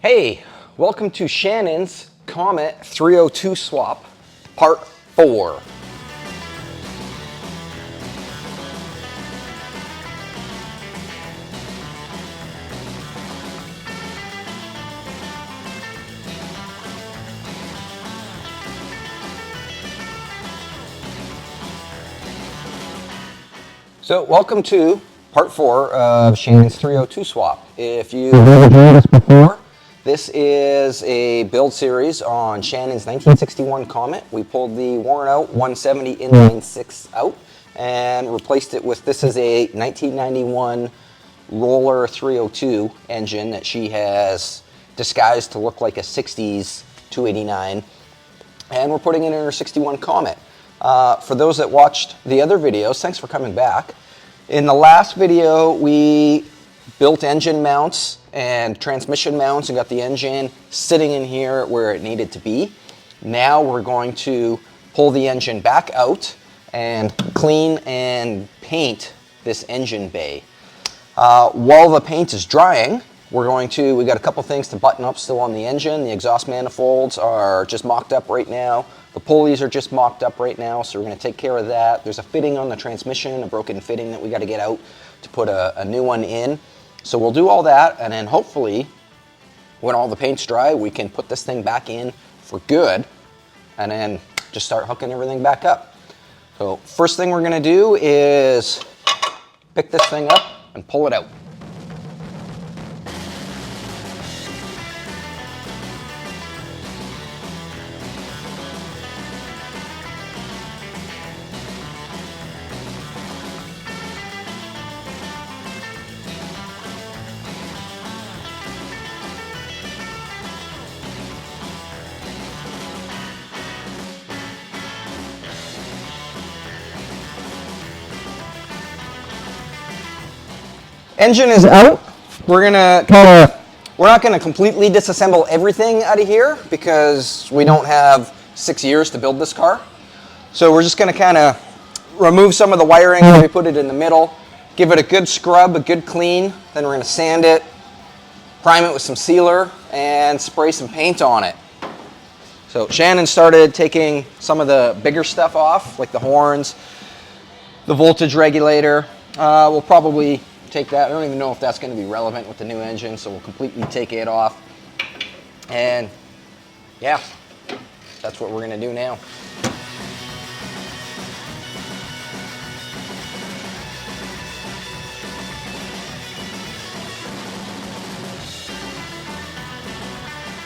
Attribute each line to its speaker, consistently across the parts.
Speaker 1: Hey, welcome to Shannon's Comet 302 swap, part 4. So welcome to part 4 of Shannon's 302 swap. If you've never joined us before, this is a build series on Shannon's 1961 Comet. We pulled the worn out 170 inline 6 out and replaced it with, this is a 1991 Roller 302 engine that she has disguised to look like a 60s 289. And we're putting it in her 61 Comet. For those that watched the other videos, thanks for coming back. In the last video, we built engine mounts and transmission mounts and got the engine sitting in here where it needed to be. Now we're going to pull the engine back out and clean and paint this engine bay. While the paint is drying, we got a couple things to button up still on the engine. The exhaust manifolds are just mocked up right now. The pulleys are just mocked up right now, so we're going to take care of that. There's a fitting on the transmission, a broken fitting that we got to get out to put a new one in. So we'll do all that, and then hopefully when all the paint's dry, we can put this thing back in for good and then just start hooking everything back up. So first thing we're going to do is pick this thing up and pull it out. Engine is out. We're not gonna completely disassemble everything out of here because we don't have 6 years to build this car. So we're just gonna kind of remove some of the wiring and we put it in the middle, give it a good scrub, a good clean, then we're gonna sand it, prime it with some sealer, and spray some paint on it. So Shannon started taking some of the bigger stuff off, like the horns, the voltage regulator. We'll probably take that. I don't even know if that's going to be relevant with the new engine, so we'll completely take it off. And yeah, that's what we're going to do now.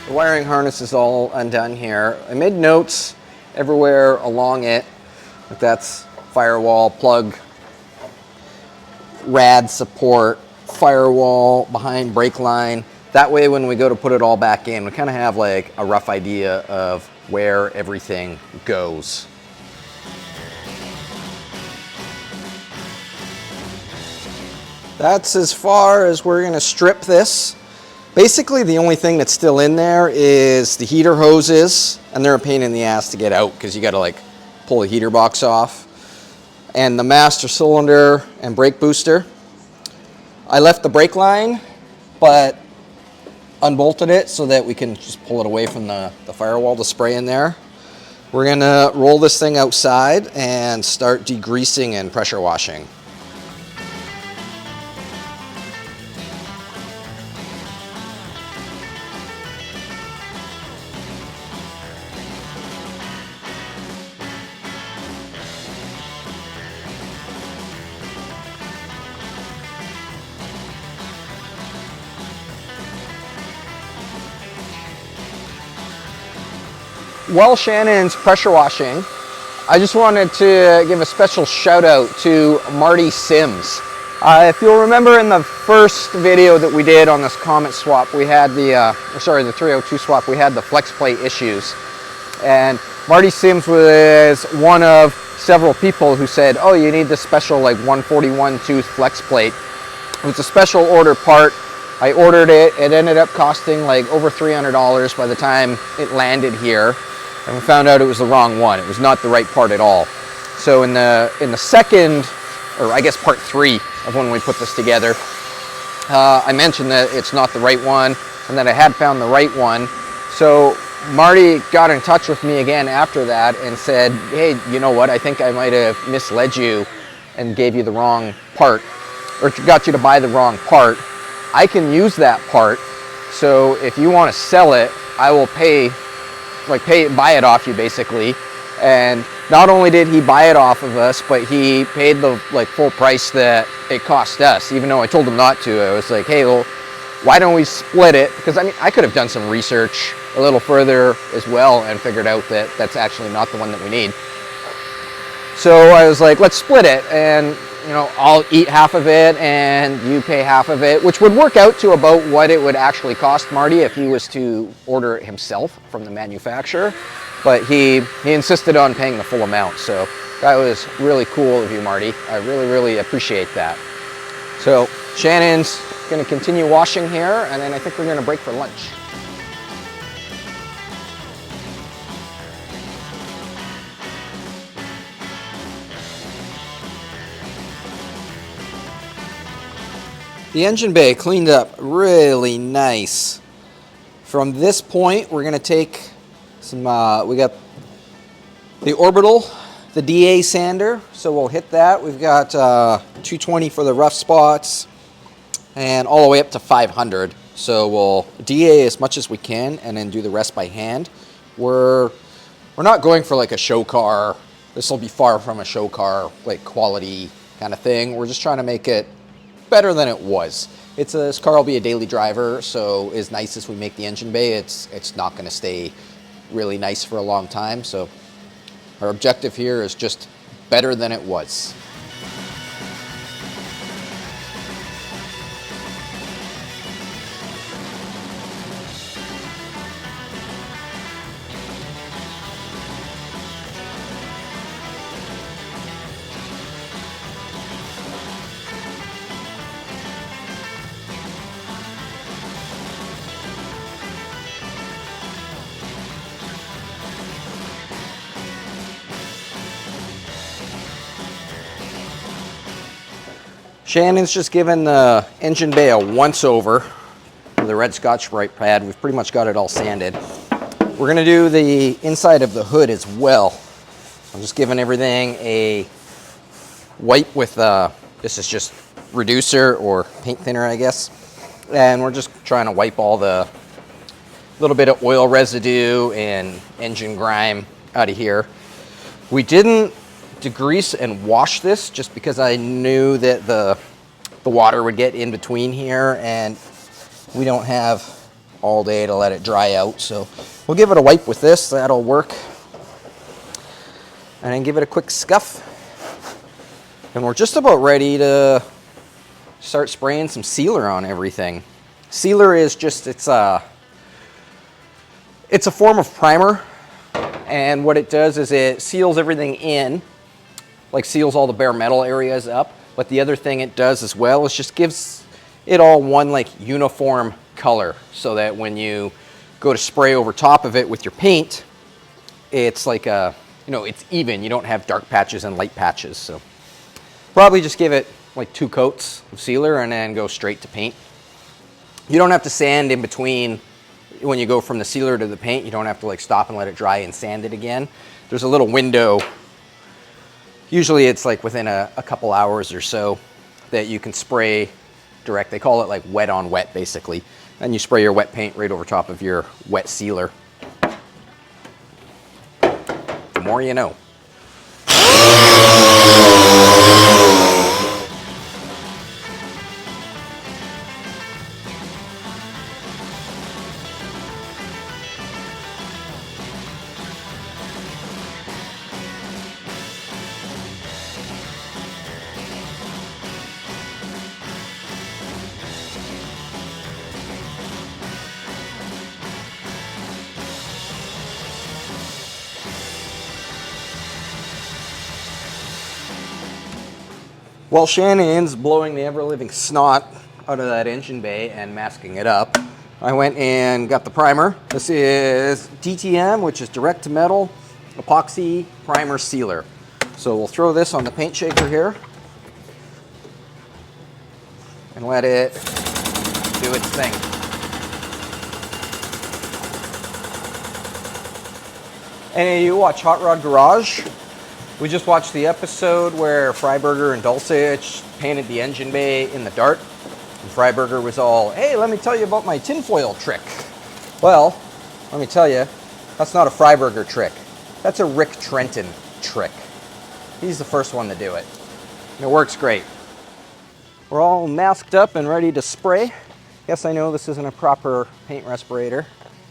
Speaker 1: The wiring harness is all undone here. I made notes everywhere along it. That's firewall, plug, rad support, firewall, behind brake line. That way when we go to put it all back in, we kind of have like a rough idea of where everything goes. That's as far as we're gonna strip this. Basically the only thing that's still in there is the heater hoses, and they're a pain in the ass to get out because you gotta like pull the heater box off. And the master cylinder and brake booster. I left the brake line, but unbolted it so that we can just pull it away from the firewall to spray in there. We're gonna roll this thing outside and start degreasing and pressure washing. While Shannon's pressure washing, I just wanted to give a special shout out to Marty Sims. If you'll remember in the first video that we did on this Comet swap, we had the 302 swap, we had the flex plate issues. And Marty Sims was one of several people who said, oh, you need this special like 141 tooth flex plate. It was a special order part. I ordered it. It ended up costing like over $300 by the time it landed here. And we found out it was the wrong one. It was not the right part at all. So in the second, or I guess part 3 of when we put this together, I mentioned that it's not the right one.
Speaker 2: and that I had found the right one. So Marty got in touch with me again after that and said, hey, you know what, I think I might have misled you and gave you the wrong part, or got you to buy the wrong part. I can use that part, so if you want to sell it, I will buy it off you basically. And not only did he buy it off of us, but he paid the full price that it cost us, even though I told him not to. I was like, hey, well, why don't we split it? Because I mean, I could have done some research a little further as well and figured out that that's actually not the one that we need. So I was like, let's split it, and you know, I'll eat half of it and you pay half of it, which would work out to about what it would actually cost Marty if he was to order it himself from the manufacturer. But he insisted on paying the full amount, so that was really cool of you, Marty. I really, really appreciate that. So Shannon's going to continue washing here, and then I think we're going to break for lunch. The engine bay cleaned up really nice. From this point, we're going to take some, we got the orbital, the DA sander, so we'll hit that. We've got 220 for the rough spots and all the way up to 500. So we'll DA as much as we can and then do the rest by hand. We're not going for like a show car. This will be far from a show car like quality kind of thing. We're just trying to make it better than it was. This car will be a daily driver, so as nice as we make the engine bay, it's not going to stay really nice for a long time. So our objective here is just better than it was. Shannon's just given the engine bay a once-over with the red Scotch-Brite pad. We've pretty much got it all sanded. We're going to do the inside of the hood as well. I'm just giving everything a wipe with, this is just reducer or paint thinner, I guess. And we're just trying to wipe all the little bit of oil residue and engine grime out of here. We didn't degrease and wash this just because I knew that the water would get in between here, and we don't have all day to let it dry out, so we'll give it a wipe with this. That'll work. And then give it a quick scuff, and we're just about ready to start spraying some sealer on everything. Sealer is just, it's a form of primer, and what it does is it seals everything in, like seals all the bare metal areas up. But the other thing it does as well is just gives it all one like uniform color, so that when you go to spray over top of it with your paint, it's like it's even. You don't have dark patches and light patches. So probably just give it like 2 coats of sealer and then go straight to paint. You don't have to sand in between. When you go from the sealer to the paint, you don't have to like stop and let it dry and sand it again. There's a little window. Usually it's like within a couple hours or so that you can spray direct. They call it like wet on wet basically. And you spray your wet paint right over top of your wet sealer. The more you know. While Shannon's blowing the ever-living snot out of that engine bay and masking it up, I went and got the primer. This is DTM, which is direct to metal epoxy primer sealer. So we'll throw this on the paint shaker here and let it do its thing. Hey, you watch Hot Rod Garage? We just watched the episode where Freiberger and Dulcich painted the engine bay in the Dart. And Freiberger was all, hey, let me tell you about my tinfoil trick. Well, let me tell you, that's not a Freiberger trick. That's a Rick Trenton trick. He's the first one to do it. And it works great. We're all masked up and ready to spray. Yes, I know this isn't a proper paint respirator.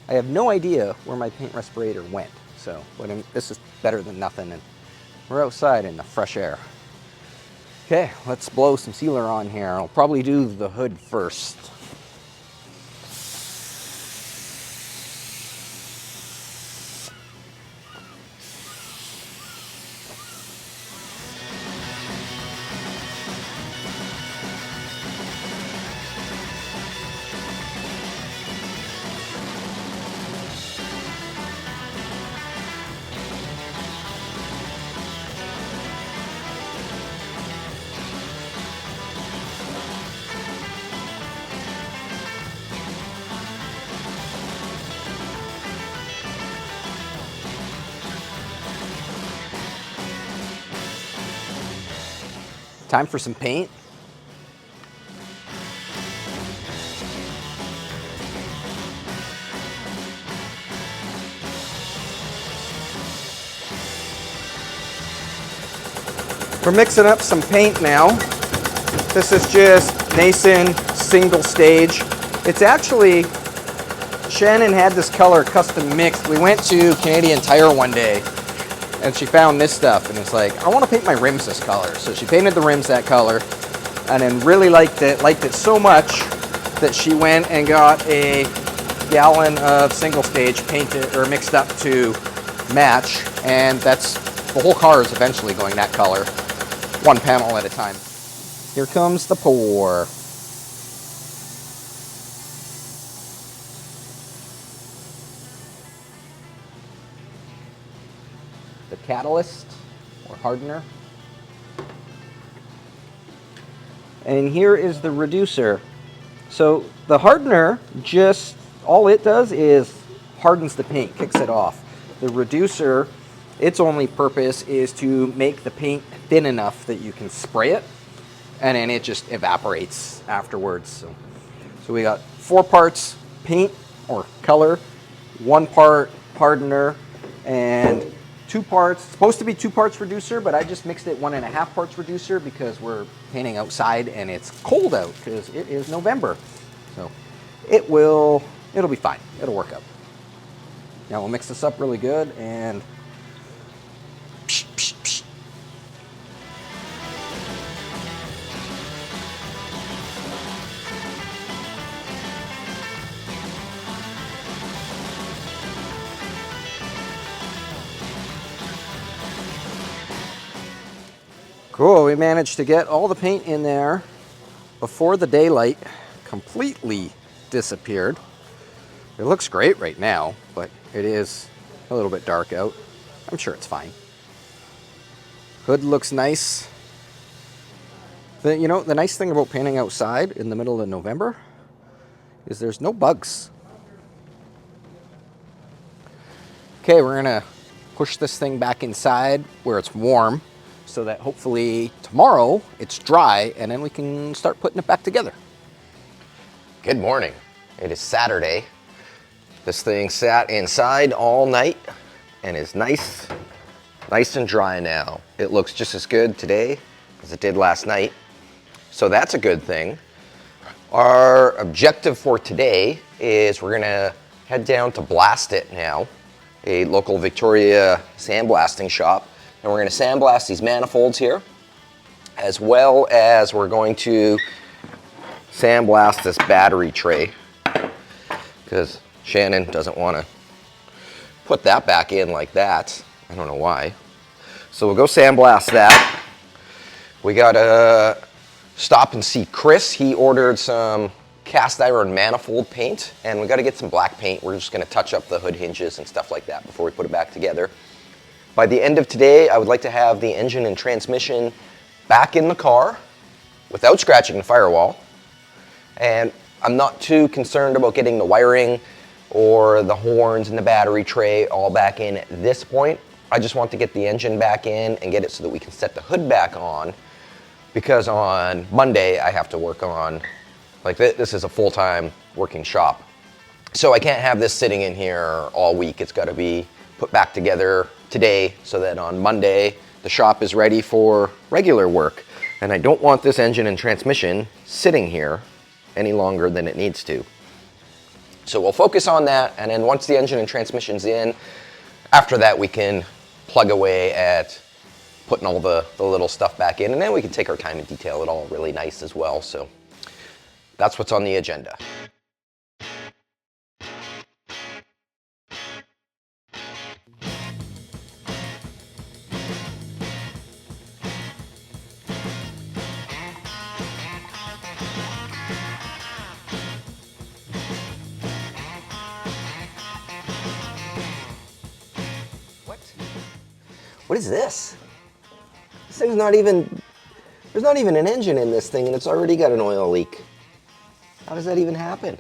Speaker 2: I have no idea where my paint respirator went. So, this is better than nothing, and we're outside in the fresh air. Okay, let's blow some sealer on here. I'll probably do the hood first. Time for some paint. We're mixing up some paint now. This is just Nason single stage. It's actually, Shannon had this color custom mixed. We went to Canadian Tire one day and she found this stuff and it's like, I want to paint my rims this color. So she painted the rims that color and then really liked it so much that she went and got a gallon of single stage painted or mixed up to match, and that's, the whole car is eventually going that color, one panel at a time. Here comes the pour. The catalyst or hardener. And here is the reducer. So the hardener, just all it does is hardens the paint, kicks it off. The reducer, its only purpose is to make the paint thin enough that you can spray it, and then it just evaporates afterwards. So we got 4 parts paint or color, 1 part hardener, and 2 parts, it's supposed to be 2 parts reducer, but I just mixed it 1.5 parts reducer because we're painting outside and it's cold out because it is November. So it'll be fine. It'll work out. Now we'll mix this up really good and psh, psh, psh. Cool, we managed to get all the paint in there before the daylight completely disappeared. It looks great right now, but it is a little bit dark out. I'm sure it's fine. Hood looks nice. The nice thing about painting outside in the middle of November is there's no bugs. Okay, we're gonna push this thing back inside where it's warm, so that hopefully tomorrow it's dry and then we can start putting it back together.
Speaker 1: Good morning. It is Saturday. This thing sat inside all night and is nice and dry now. It looks just as good today as it did last night. So that's a good thing. Our objective for today is we're gonna head down to Blast It now, a local Victoria sandblasting shop. And we're going to sandblast these manifolds here, as well as we're going to sandblast this battery tray, because Shannon doesn't want to put that back in like that. I don't know why. So we'll go sandblast that. We got to stop and see Chris. He ordered some cast iron manifold paint, and we got to get some black paint. We're just going to touch up the hood hinges and stuff like that before we put it back together. By the end of today, I would like to have the engine and transmission back in the car without scratching the firewall. And I'm not too concerned about getting the wiring or the horns and the battery tray all back in at this point. I just want to get the engine back in and get it so that we can set the hood back on, because on Monday I have to work on, like this is a full-time working shop. So I can't have this sitting in here all week. It's got to be put back together today so that on Monday the shop is ready for regular work. And I don't want this engine and transmission sitting here any longer than it needs to. So we'll focus on that, and then once the engine and transmission's in, after that we can plug away at putting all the little stuff back in, and then we can take our time and detail it all really nice as well. So that's what's on the agenda. What is this? This thing's not even, there's not even an engine in this thing and it's already got an oil leak. How does that even happen?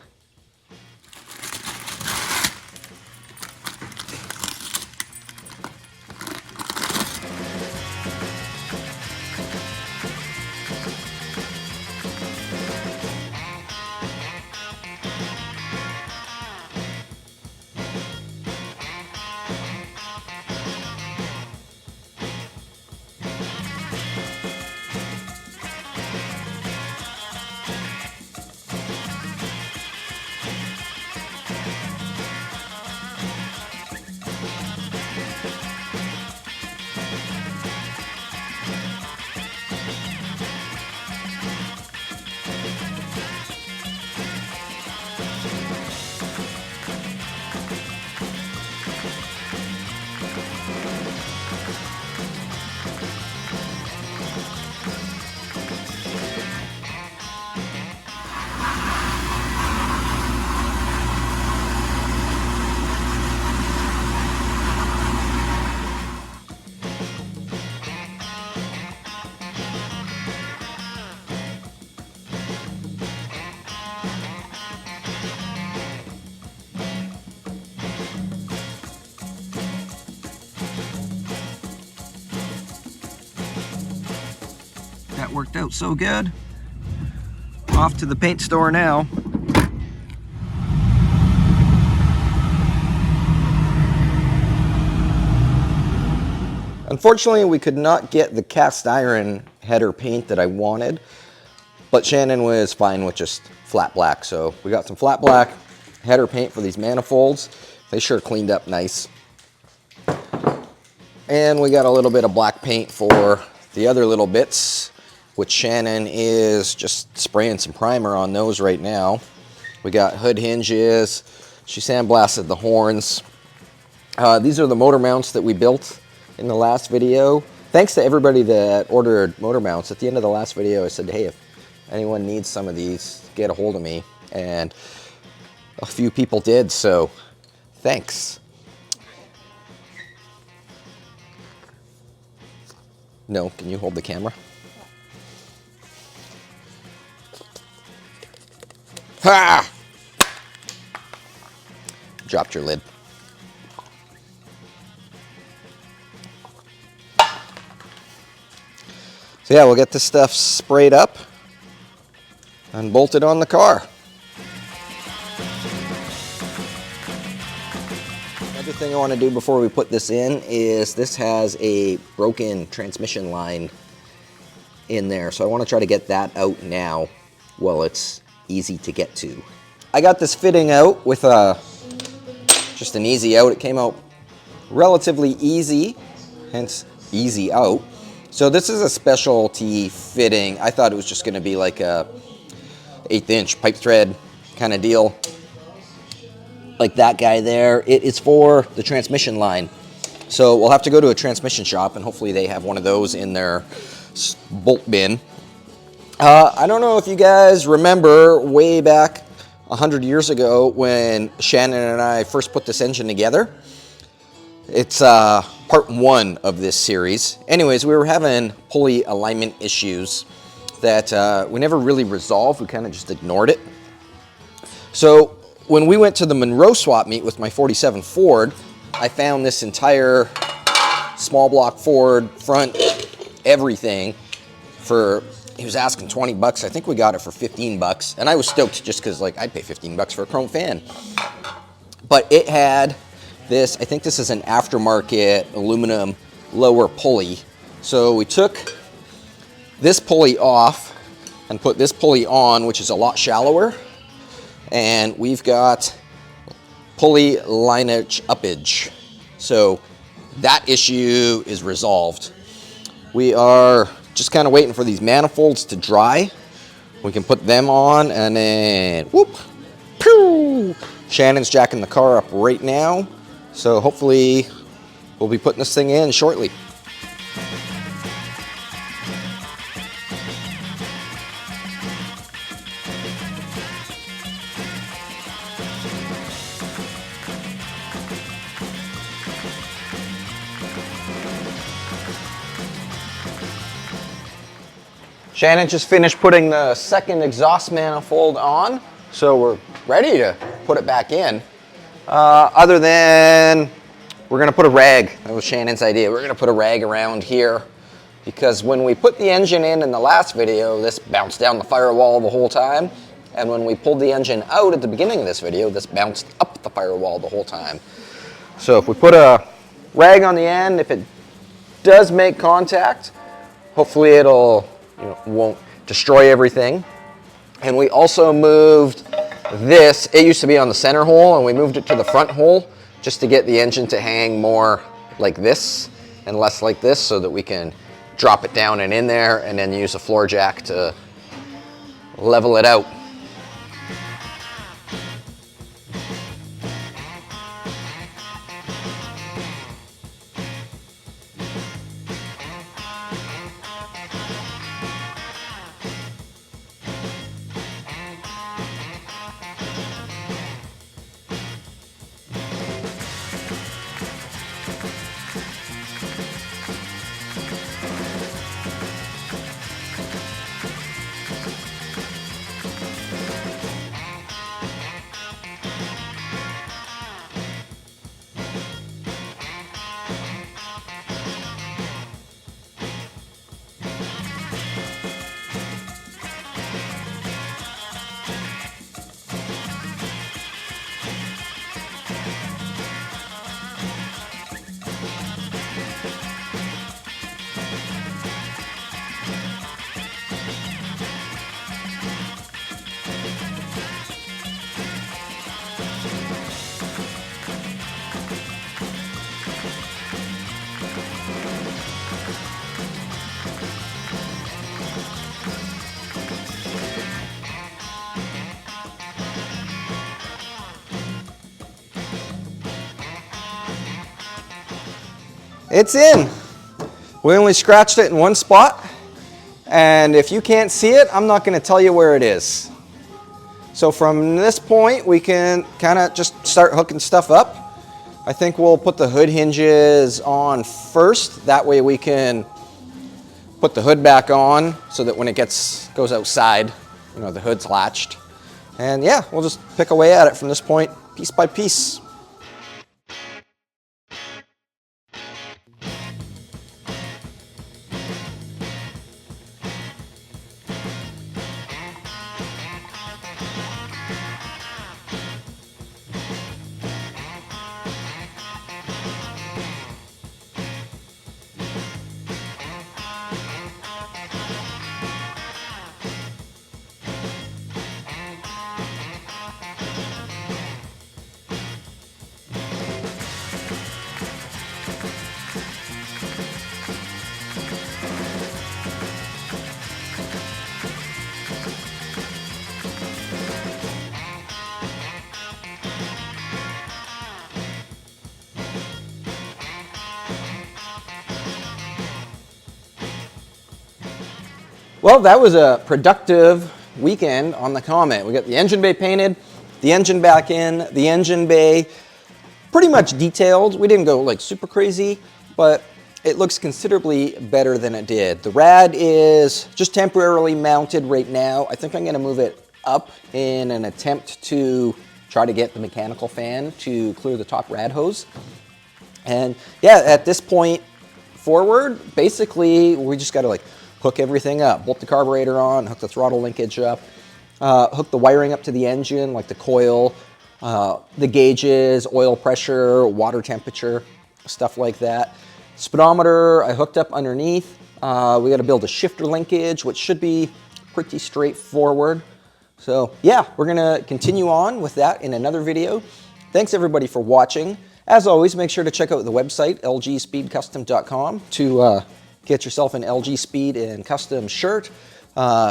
Speaker 1: That worked out so good. Off to the paint store now. Unfortunately, we could not get the cast iron header paint that I wanted, but Shannon was fine with just flat black. So we got some flat black header paint for these manifolds. They sure cleaned up nice. And we got a little bit of black paint for the other little bits, which Shannon is just spraying some primer on those right now. We got hood hinges. She sandblasted the horns. These are the motor mounts that we built in the last video. Thanks to everybody that ordered motor mounts. At the end of the last video, I said, hey, if anyone needs some of these, get a hold of me. And a few people did, so thanks. No, can you hold the camera? Ha! Dropped your lid. So yeah, we'll get this stuff sprayed up and bolted on the car. Another thing I want to do before we put this in is this has a broken transmission line in there. So I want to try to get that out now while it's easy to get to. I got this fitting out with just an easy out. It came out relatively easy, hence easy out. So this is a specialty fitting. I thought it was just going to be like a 1/8 inch pipe thread kind of deal, like that guy there. It is for the transmission line. So we'll have to go to a transmission shop and hopefully they have one of those in their bolt bin. I don't know if you guys remember way back 100 years ago when Shannon and I first put this engine together. It's part 1 of this series. Anyways, we were having pulley alignment issues that we never really resolved. We kind of just ignored it. So
Speaker 2: when we went to the Monroe swap meet with my 47 Ford, I found this entire small block Ford front, everything for, he was asking 20 bucks. I think we got it for 15 bucks. And I was stoked just because like I'd pay 15 bucks for a chrome fan. But it had this, I think this is an aftermarket aluminum lower pulley. So we took this pulley off and put this pulley on, which is a lot shallower. And we've got pulley lineage uppage. So that issue is resolved. We are just kind of waiting for these manifolds to dry. We can put them on and then whoop, pew! Shannon's jacking the car up right now. So hopefully we'll be putting this thing in shortly. Shannon just finished putting the second exhaust manifold on, so we're ready to put it back in. Other than, we're gonna put a rag. That was Shannon's idea. We're gonna put a rag around here because when we put the engine in the last video, this bounced down the firewall the whole time. And when we pulled the engine out at the beginning of this video, this bounced up the firewall the whole time. So if we put a rag on the end, if it does make contact, hopefully it'll, won't destroy everything. And we also moved this, it used to be on the center hole and we moved it to the front hole just to get the engine to hang more like this and less like this so that we can drop it down and in there and then use a floor jack to level it out. It's in. We only scratched it in one spot, and if you can't see it, I'm not going to tell you where it is. So from this point, we can kind of just start hooking stuff up. I think we'll put the hood hinges on first. That way we can put the hood back on so that when it goes outside, the hood's latched. And yeah, we'll just pick away at it from this point, piece by piece. Well, that was a productive weekend on the Comet. We got the engine bay painted, the engine back in, the engine bay pretty much detailed. We didn't go like super crazy, but it looks considerably better than it did. The rad is just temporarily mounted right now. I think I'm gonna move it up in an attempt to try to get the mechanical fan to clear the top rad hose. And yeah, at this point forward, basically we just got to like hook everything up, bolt the carburetor on, hook the throttle linkage up, hook the wiring up to the engine, like the coil, the gauges, oil pressure, water temperature, stuff like that. Speedometer I hooked up underneath. We got to build a shifter linkage, which should be pretty straightforward. So yeah, we're gonna continue on with that in another video. Thanks everybody for watching. As always, make sure to check out the website, lgspeedcustom.com, to get yourself an LG Speed and Custom shirt,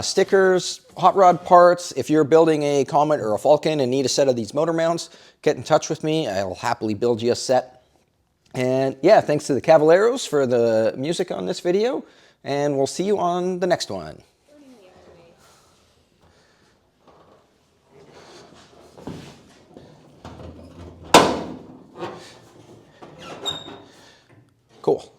Speaker 2: stickers, hot rod parts. If you're building a Comet or a Falcon and need a set of these motor mounts, get in touch with me. I'll happily build you a set. And yeah, thanks to the Cavaleros for the music on this video, and we'll see you on the next one. Cool.